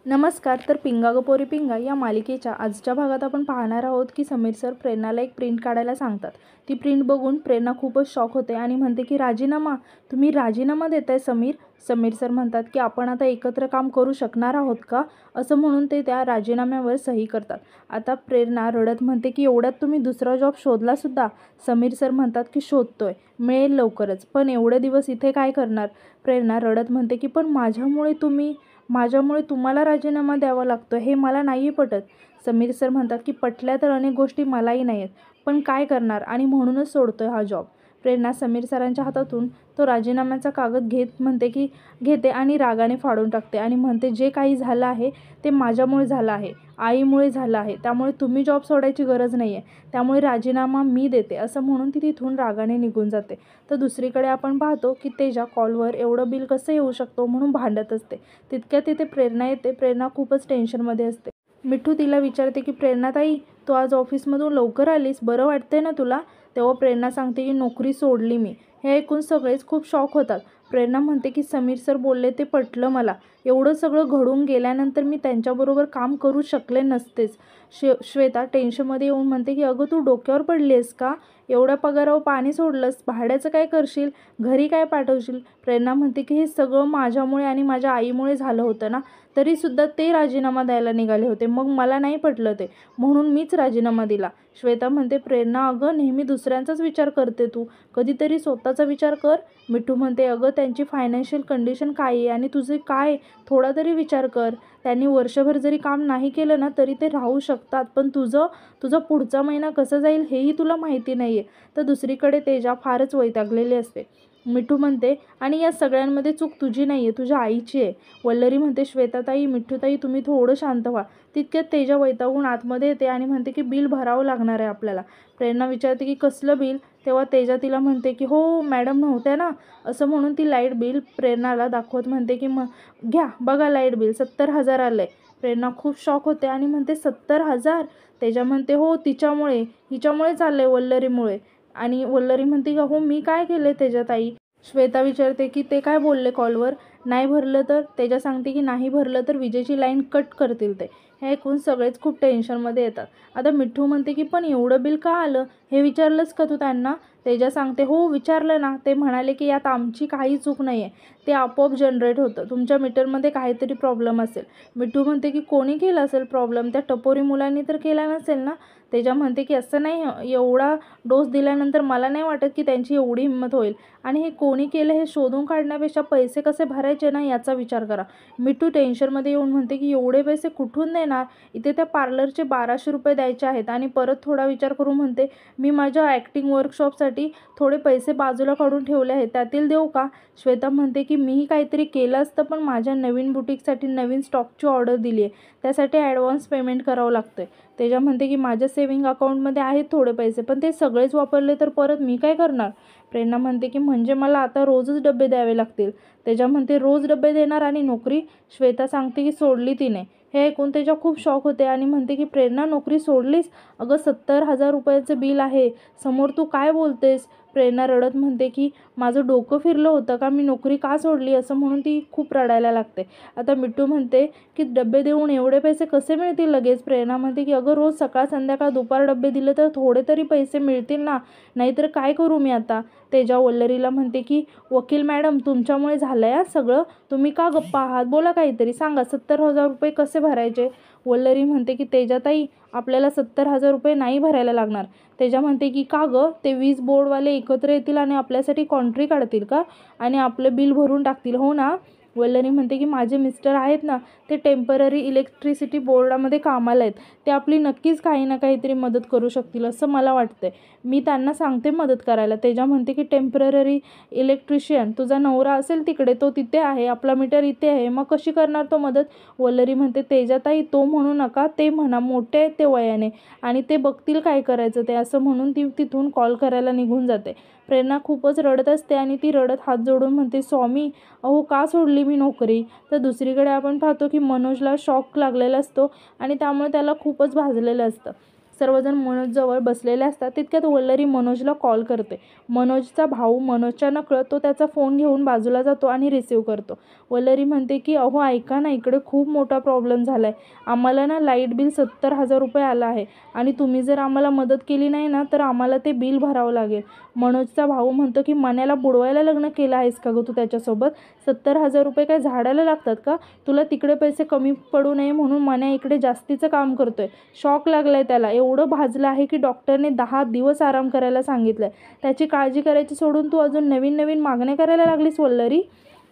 नमस्कार. तर पिंगा ग पोरी पिंगा या मालिकेच्या आजच्या भागात आपण पाहणार आहोत की समीर सर प्रेरणाला एक प्रिंट काढायला सांगतात. ती प्रिंट बघून प्रेरणा खूपच शॉक होते आणि म्हणते की राजीनामा? तुम्ही राजीनामा देताय समीर? समीर सर म्हणतात की आपण आता एकत्र काम करू शकणार आहोत का, असं म्हणून ते त्या राजीनाम्यावर सही करतात. आता प्रेरणा रडत म्हणते की एवढ्यात तुम्ही दुसरा जॉब शोधला सुद्धा? समीर सर म्हणतात की शोधतोय, मिळेल लवकरच, पण एवढे दिवस इथे काय करणार? प्रेरणा रडत म्हणते की पण माझ्यामुळे तुम्हाला राजीनामा द्यावा लागतो हे मला नाही पटत. समीर सर म्हणतात की पटल्या तर अनेक गोष्टी मलाही नाही आहेत, पण काय करणार आणि म्हणूनच सोडतोय हा जॉब. प्रेरणा समीर सरांच्या हातातून तो राजीनाम्याचा कागद घेते आणि रागाने फाडून टाकते आणि म्हणते जे काही झालं आहे ते माझ्यामुळे झालं आहे, आईमुळे झालं आहे, त्यामुळे तुम्ही जॉब सोडायची गरज नाही आहे, त्यामुळे राजीनामा मी देते, असं म्हणून ती तिथून रागाने निघून जाते. तर दुसरीकडे आपण पाहतो की तेजा कॉलवर एवढं बिल कसं येऊ शकतो म्हणून भांडत असते. तितक्यात तिथे प्रेरणा येते. प्रेरणा खूपच टेन्शनमध्ये असते. मिठू तिला विचारते की प्रेरणाताई, तू आज ऑफिसमधून लवकर आलीस, बरं वाटतंय ना तुला? तेव्हा प्रेरणा सांगते की नोकरी सोडली मी. हे ऐकून सगळेच खूप शॉक होतात. प्रेरणा म्हणते की समीर सर बोलले ते पटलं मला. एवढं सगळं घडून गेल्यानंतर मी त्यांच्याबरोबर काम करू शकले नसतेच. श्वेता टेन्शनमध्ये येऊन म्हणते की अगं तू डोक्यावर पडली आहेस का? एवढ्या पगारावर पाणी सोडलंस, भाड्याचं काय करशील, घरी काय पाठवशील? प्रेरणा म्हणते की हे सगळं माझ्यामुळे आणि माझ्या आईमुळे झालं होतं ना, तरीसुद्धा ते राजीनामा द्यायला निघाले होते, मग मला नाही पटलं ते, म्हणून मीच राजीनामा दिला. श्वेता म्हणते प्रेरणा अगं नेहमी दुसऱ्यांचाच विचार करते तू, कधीतरी स्वतःचा विचार कर. मिठू म्हणते अगं त्यांची फायनान्शियल कंडिशन काय आहे आणि तुझे काय, थोडा तरी विचार कर. त्यांनी वर्षभर जरी काम नाही केलं ना तरी ते राहू शकतात, पण तुझा पुढचा महिना कसा जाईल हेही तुला माहिती नाही आहे. तर दुसरीकडे तेजा फारच वैतागलेली असते. मिठू म्हणते आणि या सगळ्यांमध्ये चूक तुझी नाही आहे, तुझ्या आईची आहे. वल्लरी म्हणते श्वेताताई, मिठूताई तुम्ही थोडं शांत व्हा. तितक्यात तेजा वैतागून आतमध्ये येते आणि म्हणते की बिल भरावं लागणार आहे आपल्याला. प्रेरणा विचारते की कसलं बिल? तेव्हा तेजा तिला म्हणते की हो मॅडम नव्हत्या ना, असं म्हणून ती लाईट बिल प्रेरणाला दाखवत म्हणते की घ्या बघा लाईट बिल 70,000 आलं आहे. प्रेरणा खूप शॉक होते आणि म्हणते 70,000? तेजा म्हणते हो हिच्यामुळे चाललं आहे, वल्लरीमुळे. आणि वल्लरी म्हणते का हो मी काय केले तेजाताई? श्वेता विचारते की ते काय बोलले कॉलवर? नाही भरलं तर? तेजा सांगते की नाही भरलं तर विजेची लाईन कट करतील ते. हे ऐकून सगळेच खूप टेन्शनमध्ये येतात. आता मिठू म्हणते की पण एवढं बिल का आलं हे विचारलंस का तू त्यांना? तेजा सांगते हो विचारलं ना, ते म्हणाले की यात आमची काही चूक नाही आहे, ते आपोआप जनरेट होतं, तुमच्या मीटरमध्ये काहीतरी प्रॉब्लेम असेल. मिठू म्हणते की कोणी केलं असेल प्रॉब्लेम? त्या टपोरी मुलांनी तर केला नसेल ना? तेजा म्हणते की असं नाही, एवढा डोस दिल्यानंतर मला नाही वाटत की त्यांची एवढी हिंमत होईल, आणि हे कोणी केलं हे शोधून काढण्यापेक्षा पैसे कसे भरायचे ना याचा विचार करा. मिठू टेन्शनमध्ये येऊन म्हणते की एवढे पैसे कुठून देणार? इथे त्या पार्लरचे 1200 रुपये द्यायचे आहेत. आणि परत थोडा विचार करून म्हणते मी माझ्या ॲक्टिंग वर्कशॉपसाठी थोडे पैसे बाजूला काढून ठेवले आहेत, त्यातील देऊ का? श्वेता म्हणते की मीही काहीतरी केलं असतं, पण माझ्या नवीन बुटीकसाठी नवीन स्टॉकची ऑर्डर दिली आहे, त्यासाठी ॲडव्हान्स पेमेंट करावं लागतं आहे. तेजा म्हणते की माझ्या सेव्हिंग अकाउंटमध्ये आहेत थोडे पैसे, पण ते सगळेच वापरले तर परत मी काय करणार? प्रेरणा म्हणते की म्हणजे मला आता रोजच डबे द्यावे लागतील. तेजा म्हणते रोज डबे देणार आणि नोकरी? श्वेता सांगते की सोडली तिने. हे ऐकून तेजा खूप शॉक होते आणि म्हणते की प्रेरणा नोकरी सोडलीस? अगं 70,000 रुपयाचं बिल आहे समोर, तू काय बोलतेस? प्रेरणा रडत म्हणते की माझं डोकं फिरलं होतं का, मी नोकरी का सोडली, असं म्हणून ती खूप रडायला लागते. आता मिठू म्हणते की डबे देऊन एवढे पैसे कसे मिळतील लगेच? प्रेरणा म्हणते की अगं रोज सकाळ संध्याकाळ दुपार डबे दिले तर थोडे तरी पैसे मिळतील ना, नाहीतर काय करू मी आता? तेजा वल्लरीला म्हणते की वकील मॅडम तुमच्यामुळे झालं आहे सगळं, तुम्ही का गप्पा आहात, बोला काहीतरी सांगा, 70,000 रुपये कसे भरायचे? वल्लरी म्हणते की तेजाताई आपल्याला 70,000 रुपये नाही भरायला लागणार. तेजा म्हणते की का गं, ते वीज बोर्डवाले एकत्र येतील आणि आपल्यासाठी कॉन्ट्री काढतील का आणि आपलं बिल भरून टाकतील, हो ना? वल्लरी म्हणते की माझे मिस्टर आहेत ना, ते टेम्पररी इलेक्ट्रिसिटी बोर्डामध्ये कामाला आहेत, ते आपली नक्कीच काही ना काहीतरी मदत करू शकतील असं मला वाटतंय, मी त्यांना सांगते मदत करायला. तेजा म्हणते की टेम्पररी इलेक्ट्रिशियन तुझा नवरा असेल तिकडे, तो तिथे आहे, आपला मीटर इथे आहे, मग कशी करणार तो मदत? वल्लरी म्हणते तेजाताई तो म्हणू नका, ते म्हणा, मोठे आहेत ते वयाने आणि ते बघतील काय करायचं ते, असं म्हणून ती तिथून कॉल करायला निघून जाते. प्रेरणा खूपच रडत असते आणि ती रडत हात जोडून म्हणते स्वामी अहो का सोडली मी नोकरी? तर दुसरीकडे आपण पाहतो की मनोजला शॉक लागलेला असतो आणि त्यामुळे त्याला खूपच भाजलेलं असतं. सर्वजण मनोजजवळ बसलेले असतात. तितक्यात वल्लरी मनोजला कॉल करते. मनोजचा भाऊ मनोजच्या नकळत तो त्याचा फोन घेऊन बाजूला जातो आणि रिसीव करतो. वल्लरी म्हणते की अहो ऐका ना, इकडे खूप मोठा प्रॉब्लेम झाला आहे. आम्हाला ना लाईट बिल 70,000 रुपये आलं आहे आणि तुम्ही जर आम्हाला मदत केली नाही ना तर आम्हाला ते बिल भरावं लागेल. मनोजचा भाऊ म्हणतो की मन्याला बुडवायला लग्न केलं आहेस का गं तू त्याच्यासोबत? 70,000 रुपये काय झाडाला लागतात का? तुला तिकडे पैसे कमी पडू नये म्हणून मन्या इकडे जास्तीचं काम करतोय. शॉक लागलाय त्याला. एवढं भाजलं आहे की डॉक्टरने 10 दिवस आराम करायला सांगितलंय. त्याची काळजी करायची सोडून तू अजून नवीन नवीन मागण्या करायला लागलीस वल्लरी.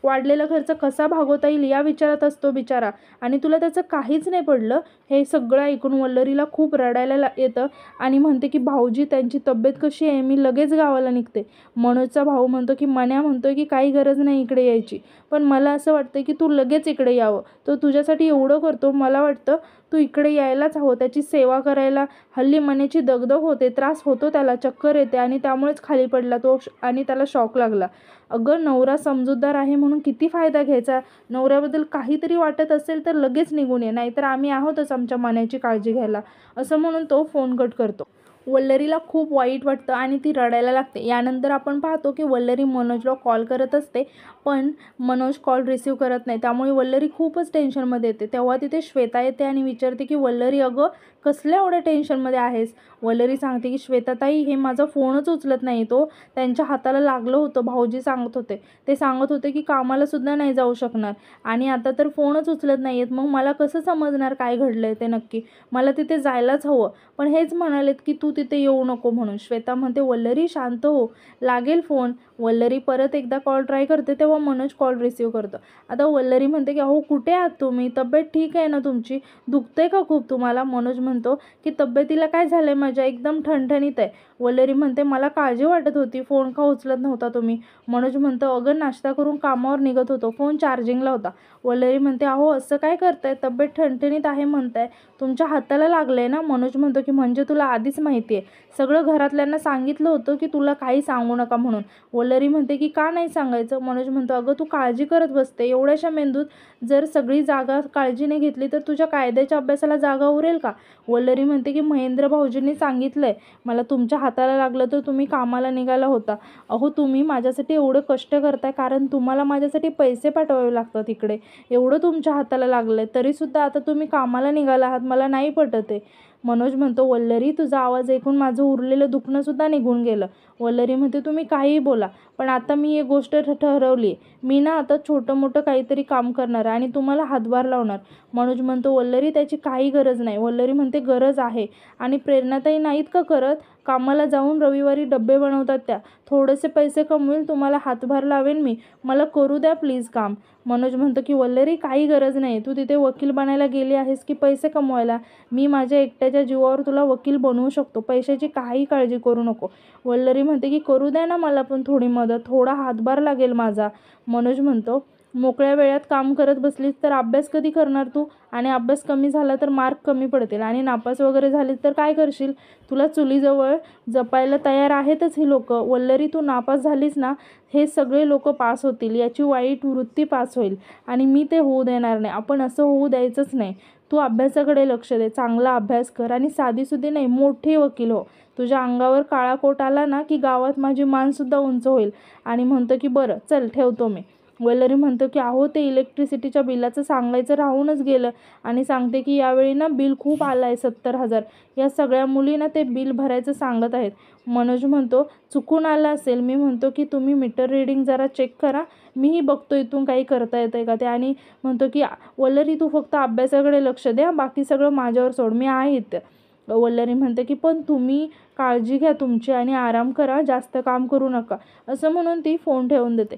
वाढलेला खर्च कसा भागवता येईल या विचारात असतो बिचारा आणि तुला त्याचं काहीच नाही पडलं. हे सगळं ऐकून वल्लरीला खूप रडायला येतं आणि म्हणते की भाऊजी त्यांची तब्येत कशी आहे? मी लगेच गावाला निघते. मनोजचा भाऊ म्हणतो की मन्या म्हणतोय की काही गरज नाही इकडे यायची, पण मला असं वाटतं की तू लगेच इकडे यावं. तो तुझ्यासाठी एवढं करतो, मला वाटतं तू इकडे यायलाच हवं त्याची सेवा करायला. हल्ली मन्याची दगदग होते, त्रास होतो त्याला, चक्कर येते आणि त्यामुळेच खाली पडला तो आणि त्याला शॉक लागला. अगं नवरा समजूतदार आहे म्हणून किती फायदा घ्यायचा. नवऱ्याबद्दल काहीतरी वाटत असेल तर लगेच निघून ये, नाहीतर आम्ही आहोतच आमच्या मन्याची काळजी घ्यायला, असं म्हणून तो फोन कट करतो. वल्लरीला खूप वाईट वाटतं आणि ती रडायला लागते. यानंतर आपण पाहतो की वल्लरी मनोजला कॉल करत असते, पण मनोज कॉल रिसीव करत नाही. त्यामुळे वल्लरी खूपच टेन्शनमध्ये येते. तेव्हा तिथे श्वेता येते आणि विचारते की वल्लरी अगं कसल्या एवढ्या टेन्शनमध्ये आहेस? वल्लरी सांगते की श्वेताताई हे माझा फोनच उचलत नाही, तो त्यांच्या हाताला लागलं होतं. भाऊजी सांगत होते, ते सांगत होते की कामाला सुद्धा नाही जाऊ शकणार आणि आता तर फोनच उचलत नाही आहेत. मग मला कसं समजणार काय घडलं आहे ते नक्की? मला तिथे जायलाच हवं, पण हेच म्हणालेत की तू तिथे येऊ नको म्हणून. श्वेता म्हणते वल्लरी शांत हो, लागेल फोन. वल्लरी परत एकदा कॉल ट्राय करते तेव्हा मनोज कॉल रिसीव करतो. आता वल्लरी म्हणते की अहो कुठे आहात तुम्ही? तब्येत ठीक आहे ना तुमची? दुखतंय का खूप तुम्हाला? मनोज म्हणतो की तब्येतीला काय झालंय माझ्या, एकदम ठणठणीत आहे. वल्लरी म्हणते मला काळजी वाटत होती, फोन का उचलत नव्हता तुम्ही? मनोज म्हणतो अगं नाश्ता करून कामावर निघत होतो, फोन चार्जिंगला होता. वल्लरी म्हणते अहो असं काय करताय, तब्येत ठणठणीत आहे म्हणताय, तुमच्या हाताला लागलंय ना? मनोज म्हणतो की म्हणजे तुला आधीच माहिती आहे, सगळं घरातल्यांना सांगितलं होतं की तुला काही सांगू नका म्हणून. वल्लरी म्हणते की का नाही सांगायचं? मनोज म्हणतो अगं तू काळजी करत बसते, एवढ्याशा मेंदूत जर सगळी जागा काळजीने घेतली तर तुझ्या कायद्याच्या अभ्यासाला जागा उरेल का? वल्लरी म्हणते की महेंद्र भाऊजींनी सांगितलंय मला, तुमच्या हाताला लागलं तर तुम्ही कामाला निघाला होता. अहो तुम्ही माझ्यासाठी एवढं कष्ट करताय कारण तुम्हाला माझ्यासाठी पैसे पाठवावे लागतात इकडे, एवढं तुमच्या हाताला लागलंय तरीसुद्धा आता तुम्ही कामाला निघाला आहात, मला नाही पटत आहे. मनोज म्हणतो वल्लरी तुझा आवाज ऐकून माझं उरलेलं दुखणंसुद्धा निघून गेलं. वल्लरी म्हणते तुम्ही काहीही बोला, पण आता मी एक गोष्ट ठरवली आहे, मी ना आता छोटं मोठं काहीतरी काम करणार आणि तुम्हाला हातभार लावणार. मनोज म्हणतो वल्लरी त्याची काही गरज नाही. वल्लरी म्हणते गरज आहे आणि प्रेरणाताई नाहीत का करत? कामाला जाऊन रविवारी डब्बे बनवतात त्या, थोडेसे पैसे कमवेल, तुम्हाला हातभार लावेल मी, मला करू द्या प्लीज काम. मनोज म्हणतो की वल्लरी काही गरज नाही, तू तिथे वकील बनायला गेली आहेस की पैसे कमवायला? मी माझ्या एकट्याच्या जीवावर तुला वकील बनवू शकतो, पैशाची काही काळजी करू नको. वल्लरी म्हणते की करू द्या ना मला पण थोडी मदत, थोडा हातभार लागेल माझा. मनोज म्हणतो मोकळ्या वेळात काम करत बसलीस तर अभ्यास कधी करणार तू? आणि अभ्यास कमी झाला तर मार्क कमी पडतील आणि नापास वगैरे झालीस तर काय करशील? तुला चुलीजवळ जपायला तयार आहेतच ही लोक. वल्लरी तू नापास झालीस ना, हे सगळे लोक पास होतील, याची वाईट वृत्ती पास होईल आणि मी ते होऊ देणार नाही. आपण असं होऊ द्यायचंच नाही. तू अभ्यासाकडे लक्ष दे, चांगला अभ्यास कर आणि साधीसुधी नाही मोठी वकील हो. तुझ्या अंगावर काळा कोट आला ना की गावात माझी मानसुद्धा उंच होईल. आणि म्हणतो की बरं चल ठेवतो मी. वल्लरी म्हणतो की अहो ते इलेक्ट्रिसिटीच्या बिलाचं सांगायचं राहूनच गेलं आणि सांगते की यावेळी ना बिल खूप आलं आहे 70,000. या सगळ्या मुली ना ते बिल भरायचं सांगत आहेत. मनोज म्हणतो चुकून आलं असेल. मी म्हणतो की तुम्ही मीटर रीडिंग जरा चेक करा, मीही बघतो इथून काही करता येतं आहे का ते. आणि म्हणतो की वल्लरी तू फक्त अभ्यासाकडे लक्ष द्या, बाकी सगळं माझ्यावर सोड, मी आहे इथं. वल्लरी म्हणते की पण तुम्ही काळजी घ्या तुमची आणि आराम करा, जास्त काम करू नका, असं म्हणून ती फोन ठेवून देते.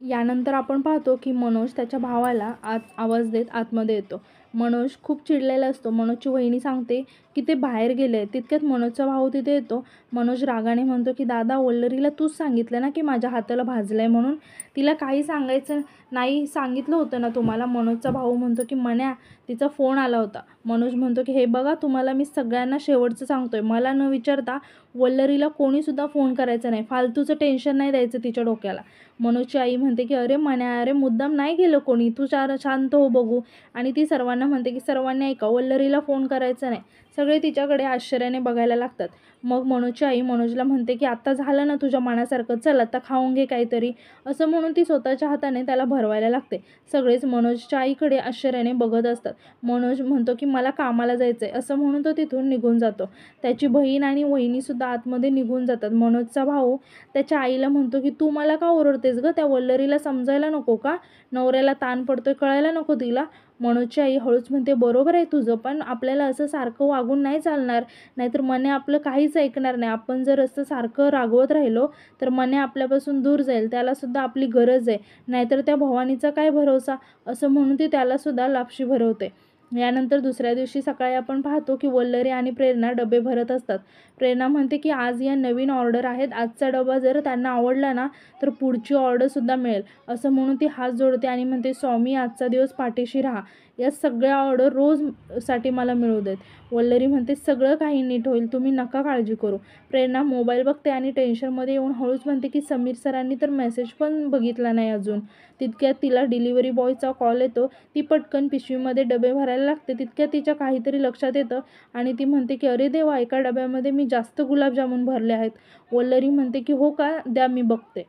यानंतर आपण पाहतो की मनोज त्याच्या भावाला आवाज देत आतमध्ये येतो. मनोज खूप चिडलेला असतो. मनोजची वहिनी सांगते की ते बाहेर गेले. तितक्यात मनोजचा भाऊ तिथे येतो. मनोज रागाने म्हणतो की दादा वल्लरीला तूच सांगितलं ना की माझ्या हाताला भाजलं आहे म्हणून, तिला काही सांगायचं नाही सांगितलं होतं ना तुम्हाला? मनोजचा भाऊ म्हणतो की मन्या तिचा फोन आला होता. मनोज म्हणतो की हे बघा तुम्हाला मी सगळ्यांना शेवटचं सांगतोय, मला न विचारता वल्लरीला कोणीसुद्धा फोन करायचा नाही, फालतूचं टेन्शन नाही द्यायचं तिच्या डोक्याला. मनोजची आई म्हणते की अरे मन्या, अरे मुद्दाम नाही गेलं कोणी, तू शांत हो बघू. आणि ती सर्वांना प्रेरणा म्हणते की सर्वांनी ऐका, वल्लरीला फोन करायचा नाही. सगळे तिच्याकडे आश्चर्याने बघायला लागतात. मग मनोजची आई मनोजला म्हणते की आता झालं ना तुझ्या मनासारखं, चल आता खाऊन घे काहीतरी, असं म्हणून ती स्वतःच्या हाताने त्याला भरवायला लागते. सगळेच मनोजच्या आईकडे आश्चर्याने बघत असतात. मनोज म्हणतो की मला कामाला जायचंय असं म्हणून तो तिथून निघून जातो. त्याची बहीण आणि वहिनीसुद्धा आतमध्ये निघून जातात. मनोजचा भाऊ त्याच्या आईला म्हणतो की तू मला का ओरडतेस गं, त्या वल्लरीला समजायला नको का, नवऱ्याला ताण पडतोय कळायला नको तिला. मनोजची आई हळूच म्हणते बरोबर आहे तुझं, पण आपल्याला असं सारखं वागून नाही चालणार, नाहीतर मने आपलं काहीच ऐकणार नाही. आपण जर असं सारखं रागवत राहिलो तर मने आपल्यापासून दूर जाईल, त्यालासुद्धा आपली गरज आहे, नाहीतर त्या भवानीचा काय भरोसा, असं म्हणून ती त्यालासुद्धा लापशी भरवते. यानंतर दुसऱ्या दिवशी सकाळी आपण पाहतो की वल्लरी आणि प्रेरणा डबे भरत असतात. प्रेरणा म्हणते की आज या नवीन ऑर्डर आहेत, आजचा डबा जर त्यांना आवडला ना तर पुढची ऑर्डरसुद्धा मिळेल, असं म्हणून ती हात जोडते आणि म्हणते स्वामी आजचा दिवस पाठीशी राहा, या सगळ्या ऑर्डर रोजसाठी मला मिळू देत. वल्लरी म्हणते सगळं काही नीट होईल, तुम्ही नका काळजी करू. प्रेरणा मोबाईल बघते आणि टेन्शनमध्ये येऊन हळूच म्हणते की समीर सरांनी तर मेसेज पण बघितला नाही अजून. तितक्यात तिला डिलिव्हरी बॉयचा कॉल येतो. ती पटकन पिशवीमध्ये डबे भरायला लागते. तितक्यात तिच्या काहीतरी लक्षात येतं आणि ती म्हणते की अरे देवा, एका डब्यामध्ये मी जास्त गुलाबजामुन भरले आहेत. वल्लरी म्हणते की हो का, द्या मी बघते.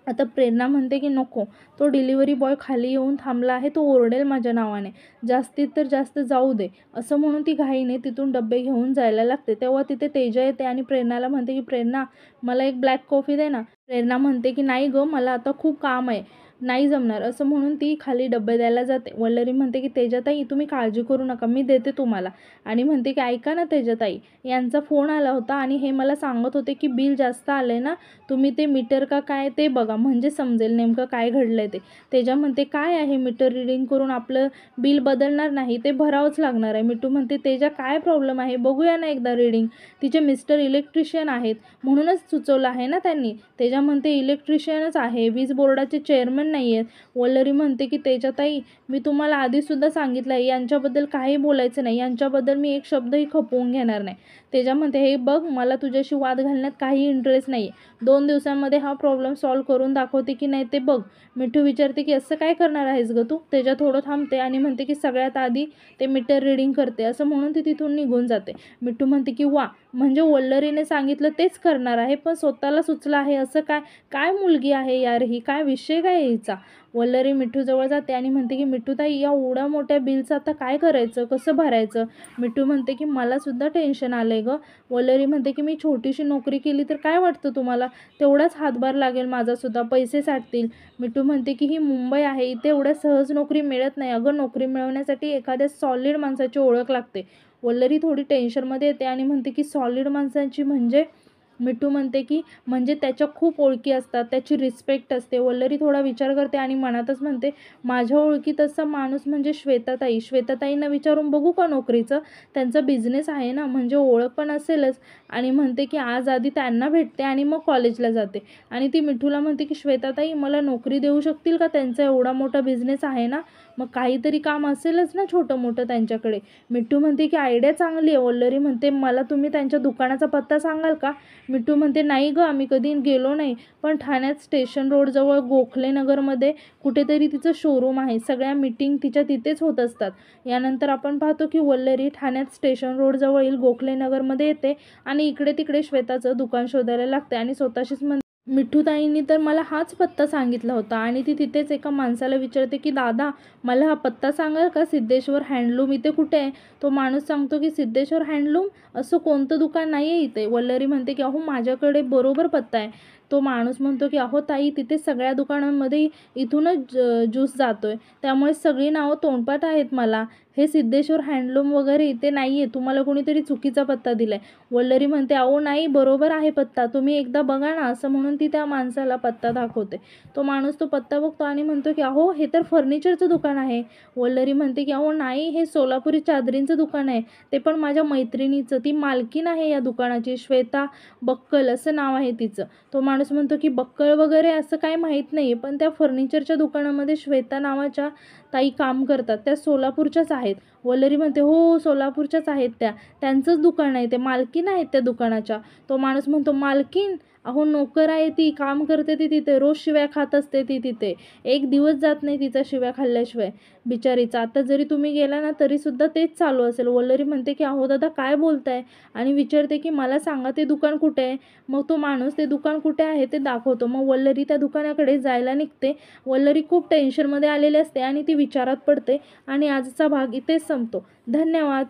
आता प्रेरणा म्हणते की नको, तो डिलिव्हरी बॉय खाली येऊन थांबला आहे, तो ओरडेल माझ्या नावाने, जास्तीत तर जास्त जाऊ दे, असं म्हणून ती घाईने तिथून डबे घेऊन जायला लागते. तेव्हा तिथे तेजा येते आणि प्रेरणाला म्हणते की प्रेरणा मला एक ब्लॅक कॉफी दे ना. प्रेरणा म्हणते की नाही गं, मला आता खूप काम आहे, नाही जमणार, असं म्हणून ती खाली डबे द्यायला जाते. वल्लरी म्हणते की तेजाताई तुम्ही काळजी करू नका, मी देते तुम्हाला. आणि म्हणते की ऐका ना तेजाताई, यांचा फोन आला होता आणि हे मला सांगत होते की बिल जास्त आलं आहे ना, तुम्ही ते मीटर का काय ते बघा, म्हणजे समजेल नेमकं काय घडलं आहे ते. तेजा म्हणते काय आहे, मीटर रिडिंग करून आपलं बिल बदलणार नाही, ते भरावंच लागणार आहे. मिठू म्हणते तेजा काय प्रॉब्लेम आहे, बघूया ना एकदा रिडिंग, तिचे मिस्टर इलेक्ट्रिशियन आहेत म्हणूनच सुचवलं आहे ना त्यांनी. तेजा म्हणते इलेक्ट्रिशियनच आहे, वीज बोर्डाचे चेअरमन नाही आहेत. वल्लरी म्हणते की तेजाताई मी तुम्हाला आधीसुद्धा सांगितलं आहे, यांच्याबद्दल काही बोलायचं नाही, यांच्याबद्दल मी एक शब्दही खपवून घेणार नाही. तेजा म्हणते हे बघ, मला तुझ्याशी वाद घालण्यात काही इंटरेस्ट नाही आहे, 2 दिवसांमध्ये हा प्रॉब्लेम सॉल्व्ह करून दाखवते की नाही ते बघ. मिठू विचारते की असं काय करणार आहेस गं तू. तेजा थोडं थांबते आणि म्हणते की सगळ्यात आधी ते मीटर रिडिंग करते, असं म्हणून ती तिथून निघून जाते. मिठू म्हणते की वा, म्हणजे वल्लरीने सांगितलं तेच करणार आहे, पण स्वतःला सुचलं आहे असं काय, काय मुलगी आहे यार ही, काय विषय काय हिचा. वल्लरी मिठूजवळ जाते आणि म्हणते की मिठूताई या एवढ्या मोठ्या बिलचं आता काय करायचं, कसं भरायचं. मिठू म्हणते की मलासुद्धा टेन्शन आलं आहे गं. वल्लरी म्हणते की मी छोटीशी नोकरी केली तर काय वाटतं तुम्हाला, तेवढाच हातभार लागेल माझासुद्धा, पैसे साठतील. मिठू म्हणते की ही मुंबई आहे, इथे एवढ्या सहज नोकरी मिळत नाही अगं, नोकरी मिळवण्यासाठी एखाद्या सॉलिड माणसाची ओळख लागते. वल्लरी थोडी टेन्शनमध्ये येते आणि म्हणते की सॉलिड माणसांची म्हणजे. मिठू म्हणते की म्हणजे त्याच्या खूप ओळखी असतात, त्याची रिस्पेक्ट असते. वल्लरी थोडा विचार करते आणि मनातच म्हणते माझ्या ओळखीत असा माणूस म्हणजे श्वेताताई, श्वेताताईंना विचारून बघू का नोकरीचं, त्यांचा बिझनेस आहे ना, म्हणजे ओळख पण असेलच. आणि म्हणते की आज आधी त्यांना भेटते आणि मग कॉलेजला जाते. आणि ती मिठूला म्हणते की श्वेताताई मला नोकरी देऊ शकतील का, त्यांचा एवढा मोठा बिझनेस आहे ना, मग काहीतरी काम असेलच ना छोटं मोठं त्यांच्याकडे. मिठू म्हणते की आयडिया चांगली आहे. वल्लरी म्हणते मला तुम्ही त्यांच्या दुकानाचा पत्ता सांगाल का. मिठू म्हणते नाही गं, आम्ही कधी गेलो नाही, पण ठाण्यात स्टेशन रोडजवळ गोखलेनगरमध्ये कुठेतरी तिचं शोरूम आहे, सगळ्या मीटिंग तिच्या तिथेच होत असतात. यानंतर आपण पाहतो की वल्लरी ठाण्यात स्टेशन रोडजवळील गोखलेनगरमध्ये येते आणि इकडे तिकडे श्वेताचं दुकान शोधायला लागते आणि स्वतःशीच म्हणते मिठूताईंनी तर मला हाच पत्ता सांगितला होता. आणि ती तिथेच एका माणसाला विचारते की दादा मला हा पत्ता सांगाल का, सिद्धेश्वर हँडलूम इथे कुठे आहे. तो माणूस सांगतो की सिद्धेश्वर हँडलूम असं कोणतं दुकान नाही आहे इथे. वल्लरी म्हणते की अहो माझ्याकडे बरोबर पत्ता आहे. तो माणूस म्हणतो की अहो ताई, तिथे सगळ्या दुकानांमध्ये इथूनच ज्यूस जातोय, त्यामुळे सगळी नावं तोंडपाठ आहेत मला, हे सिद्धेश्वर हँडलूम वगैरे इथे नाही आहे, तुम्हाला कोणीतरी चुकीचा पत्ता दिला आहे. वल्लरी म्हणते अहो नाही, बरोबर आहे पत्ता, तुम्ही एकदा बघा ना, असं म्हणून ती त्या माणसाला पत्ता दाखवते. तो माणूस तो पत्ता बघतो आणि म्हणतो की अहो हे तर फर्निचरचं दुकान आहे. वल्लरी म्हणते की अहो नाही, हे सोलापुरी चादरींचं दुकान आहे, ते पण माझ्या मैत्रिणीचं, ती मालकीन आहे या दुकानाची, श्वेता बक्कल असं नाव आहे तिचं. तो माणूस म्हणतो की बक्कळ वगैरे असं काय माहीत नाही, पण त्या फर्निचरच्या दुकानामध्ये श्वेता नावाच्या ताई काम करतात, त्या सोलापूरच्याच आहेत. वल्लरी म्हणते हो सोलापूरच्याच आहेत त्या, त्यांचंच दुकान आहे ते, मालकीन आहेत त्या दुकानाच्या. तो माणूस म्हणतो मालकीन, अहो नोकर आहे ती, काम करते ती तिथे, रोज शिव्या खात असते ती तिथे. एक दिवस जात नाही तिचा शिव्या खाल्ल्याशिवाय बिचारीचा. आता जरी तुम्ही गेला ना तरीसुद्धा तेच चालू असेल. वल्लरी म्हणते की अहो दादा काय बोलताय, आणि विचारते की मला सांगा ते दुकान कुठे आहे. मग तो माणूस ते दुकान कुठे आहे ते दाखवतो. मग वल्लरी त्या दुकानाकडे जायला निघते. वल्लरी खूप टेन्शनमध्ये आलेली असते आणि ती विचारात पडते. आणि आजचा भाग इथेच संपतो. धन्यवाद.